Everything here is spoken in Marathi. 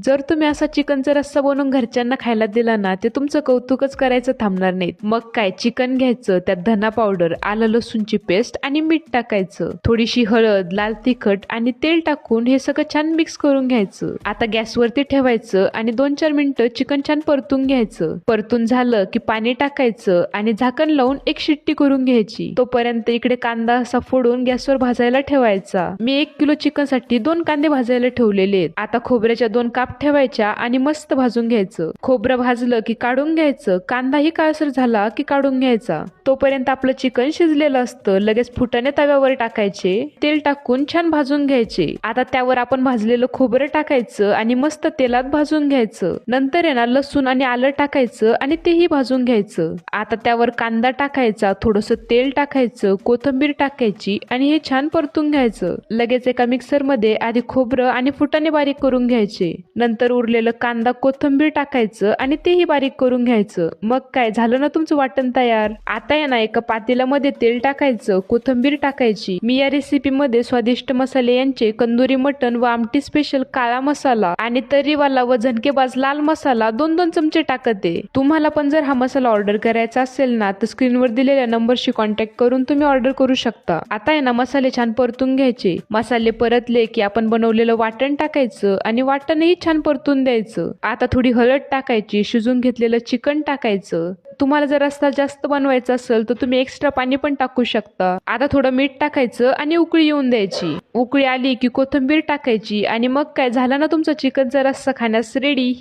जर तुम्ही असा चिकनचा रस्सा बनवून घरच्यांना खायला दिला ना, ते तुमचं कौतुकच करायचं थांबणार नाहीत. मग काय, चिकन घ्यायचं, त्यात धना पावडर, आलं लसूणची पेस्ट आणि मीठ टाकायचं, थोडीशी हळद, लाल तिखट आणि तेल टाकून हे सगळं छान मिक्स करून घ्यायचं. आता गॅसवरती ठेवायचं आणि 2-4 मिनिटं चिकन छान परतून घ्यायचं. परतून झालं की पाणी टाकायचं आणि झाकण लावून एक शिट्टी करून घ्यायची. तोपर्यंत इकडे कांदा असा फोडून गॅसवर भाजायला ठेवायचा. मी 1 किलो चिकन साठी 2 कांदे भाजायला ठेवलेले आहेत. आता खोबऱ्याच्या 2 काप ठेवायच्या आणि मस्त भाजून घ्यायचं. खोबरं भाजलं की काढून घ्यायचं. कांदाही काळसर झाला की काढून घ्यायचा. तोपर्यंत आपलं चिकन शिजलेलं असतं. लगेच फुटाणे तव्यावर टाकायचे, तेल टाकून छान भाजून घ्यायचे. आता त्यावर आपण भाजलेलं खोबरं टाकायचं आणि मस्त तेलात भाजून घ्यायचं. नंतर आहे ना लसूण आणि आलं टाकायचं आणि तेही भाजून घ्यायचं. आता त्यावर कांदा टाकायचा, थोडंसं तेल टाकायचं, कोथिंबीर टाकायची आणि हे छान परतून घ्यायचं. लगेच एका मिक्सर मध्ये आधी खोबरं आणि फुटाणे बारीक करून घ्यायचे. नंतर उरलेलं कांदा कोथिंबीर टाकायचं आणि तेही बारीक करून घ्यायचं. मग काय, झालं ना तुमचं वाटण तयार. आता आहे ना एका पातेल्यामध्ये तेल टाकायचं, कोथिंबीर टाकायची. मी या रेसिपी मध्ये स्वादिष्ट मसाले यांचे कंदुरी मटण व आमटी स्पेशल काळा मसाला आणि तर्रीवाला व झणकेबाज लाल मसाला 2-2 चमचे टाकते. तुम्हाला पण जर हा मसाला ऑर्डर करायचा असेल ना, तर स्क्रीनवर दिलेल्या नंबरशी कॉन्टॅक्ट करून तुम्ही ऑर्डर करू शकता. आता आहे ना मसाले छान परतून घ्यायचे. मसाले परतले की आपण बनवलेलं वाटण टाकायचं आणि वाटणही छान परतून द्यायचं. आता थोडी हळद टाकायची, शिजून घेतलेलं चिकन टाकायचं. तुम्हाला जर रस्सा जास्त बनवायचा असेल तर तुम्ही एक्स्ट्रा पाणी पण टाकू शकता. आता थोडं मीठ टाकायचं आणि उकळी येऊन द्यायची. उकळी आली की कोथिंबीर टाकायची आणि मग काय, झाला ना तुमचा चिकनचा रस्सा खाण्यास रेडी.